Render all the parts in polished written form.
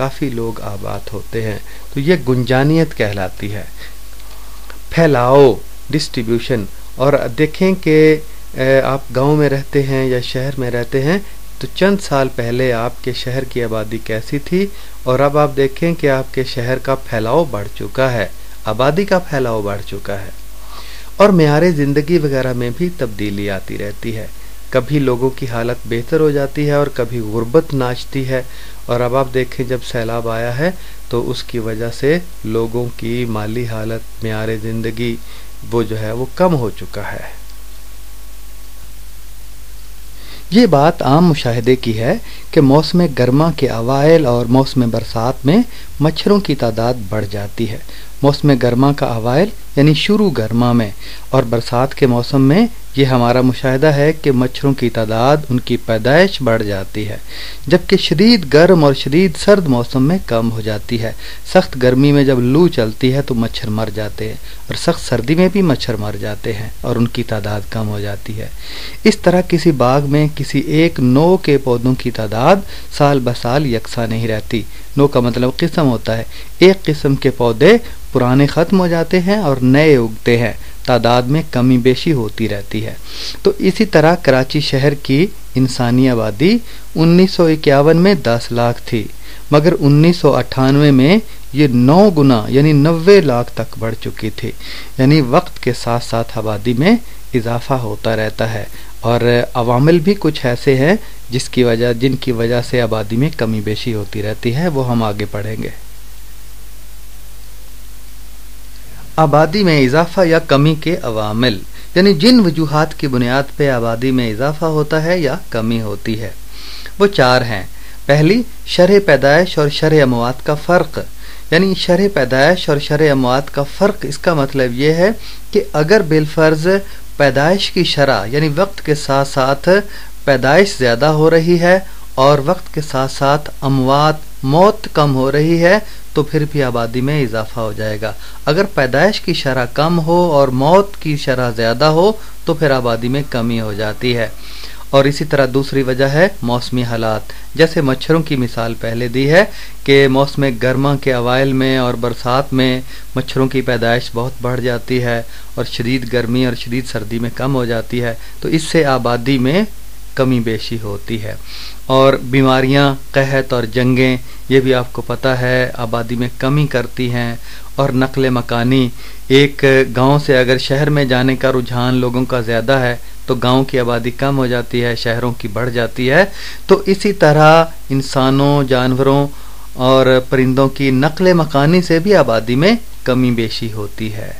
کافی لوگ آباد ہوتے ہیں، تو یہ گنجانیت کہلاتی ہے، پھیلاؤ، ڈسٹریبیوشن۔ اور دیکھیں کہ آپ گاؤں میں رہتے ہیں یا شہر میں رہتے ہیں تو چند سال پہلے آپ کے شہر کی آبادی کیسی تھی، اور اب آپ دیکھیں کہ آپ کے شہر کا پھیلاؤ بڑھ چکا ہے، آبادی کا پھیلاؤ بڑھ چکا ہے، اور معیار زندگی وغیرہ میں بھی تبدیلی آتی رہتی ہے۔ کبھی لوگوں کی حالت بہتر ہو جاتی ہے اور کبھی غربت ناچتی ہے، اور اب آپ دیکھیں جب سیلاب آیا ہے تو اس کی وجہ سے لوگوں کی مالی حالت، معیار زندگی وہ جو ہے وہ کم ہو چکا ہے۔ یہ بات عام مشاہدے کی ہے کہ موسم گرما کے اوائل اور موسم برسات میں مچھروں کی تعداد بڑھ جاتی ہے۔ موسم گرما کا اوائل یعنی شروع گرما میں اور برسات کے موسم میں یہ ہمارا مشاہدہ ہے کہ مچھروں کی تعداد، ان کی پیدائش بڑھ جاتی ہے، جبکہ شدید گرم اور شدید سرد موسم میں کم ہو جاتی ہے۔ سخت گرمی میں جب لو چلتی ہے تو مچھر مر جاتے ہیں، اور سخت سردی میں بھی مچھر مر جاتے ہیں اور ان کی تعداد کم ہو جاتی ہے۔ اس طرح کسی باغ میں کسی ایک نوع کے پودوں کی تعداد سال بسال یکساں نہیں رہتی۔ نوع کا مطلب قسم ہوتا ہے، ایک قسم کے پودے پرانے ختم ہو جاتے ہیں اور نئے اگتے ہیں، تعداد میں کمی بیشی ہوتی رہتی ہے۔ تو اسی طرح کراچی شہر کی انسانی آبادی 1951 میں 10 لاکھ تھی، مگر 1998 میں یہ 9 گنا یعنی 90 لاکھ تک بڑھ چکی تھی۔ یعنی وقت کے ساتھ ساتھ آبادی میں اضافہ ہوتا رہتا ہے، اور عوامل بھی کچھ ایسے ہیں جن کی وجہ سے آبادی میں کمی بیشی ہوتی رہتی ہے، وہ ہم آگے پڑھیں گے۔ آبادی میں اضافہ یا کمی کے عوامل، یعنی جن وجوہات کی بنیاد پہ آبادی میں اضافہ ہوتا ہے یا کمی ہوتی ہے، وہ 4 ہیں۔ پہلی، شرح پیدائش اور شرح اموات کا فرق۔ یعنی شرح پیدائش اور شرح اموات کا فرق، اس کا مطلب یہ ہے کہ اگر بالفرض پیدائش کی شرح یعنی وقت کے ساتھ ساتھ پیدائش زیادہ ہو رہی ہے اور وقت کے ساتھ ساتھ موت کم ہو رہی ہے تو پھر بھی آبادی میں اضافہ ہو جائے گا۔ اگر پیدائش کی شرح کم ہو اور موت کی شرح زیادہ ہو تو پھر آبادی میں کمی ہو جاتی ہے۔ اور اسی طرح دوسری وجہ ہے موسمی حالات، جیسے مچھروں کی مثال پہلے دی ہے کہ موسم گرما کے اوائل میں اور برسات میں مچھروں کی پیدائش بہت بڑھ جاتی ہے اور شدید گرمی اور شدید سردی میں کم ہو جاتی ہے، تو اس سے آبادی میں کمی بیشی ہوتی ہے۔ اور بیماریاں، قحط اور جنگیں، یہ بھی آپ کو پتہ ہے آبادی میں کمی کرتی ہیں۔ اور نقل مکانی، ایک گاؤں سے اگر شہر میں جانے کا رجحان لوگوں کا زیادہ ہے تو گاؤں کی آبادی کم ہو جاتی ہے، شہروں کی بڑھ جاتی ہے۔ تو اسی طرح انسانوں، جانوروں اور پرندوں کی نقل مکانی سے بھی آبادی میں کمی بیشی ہوتی ہے۔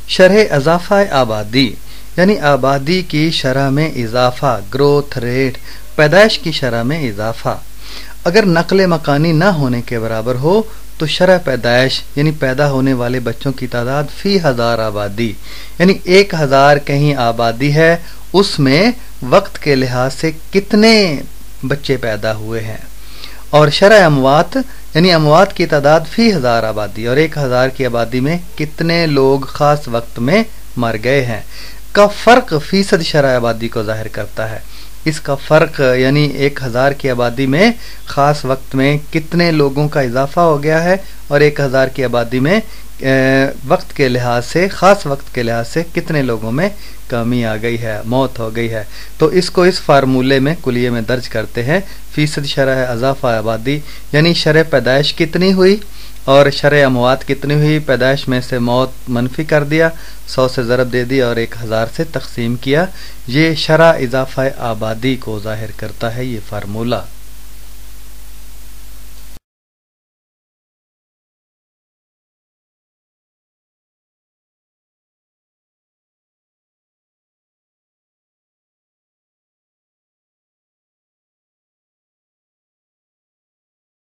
شرح اضافہ آبادی، یعنی آبادی کی شرح میں اضافہ، گروتھ ریٹ، پیدائش کی شرح میں اضافہ۔ اگر نقل مکانی نہ ہونے کے برابر ہو تو شرح پیدائش یعنی پیدا ہونے والے بچوں کی تعداد فی 1000 آبادی، یعنی 1000 کہیں آبادی ہے، اس میں وقت کے لحاظ سے کتنے بچے پیدا ہوئے ہیں۔ اور شرح اموات یعنی اموات کی تعداد فی 1000 آبادی، اور 1000 کی آبادی میں کتنے لوگ خاص وقت میں مر گئے ہیں کا فرق فیصد شرح آبادی کو ظاہر کرتا ہے۔ اس کا فرق یعنی 1000 کی آبادی میں خاص وقت میں کتنے لوگوں کا اضافہ ہو گیا ہے اور 1000 کی آبادی میں وقت کے لحاظ سے، خاص وقت کے لحاظ سے کتنے لوگوں میں کمی آ گئی ہے، موت ہو گئی ہے۔ تو اس کو اس فارمولے میں کلیے میں درج کرتے ہیں، فیصد شرح اضافہ آبادی یعنی شرح پیدائش کتنی ہوئی اور شرح اموات کتنی ہوئی، پیدائش میں سے موت منفی کر دیا، 100 سے ضرب دے دی اور 1000 سے تقسیم کیا، یہ شرح اضافہ آبادی کو ظاہر کرتا ہے یہ فارمولہ۔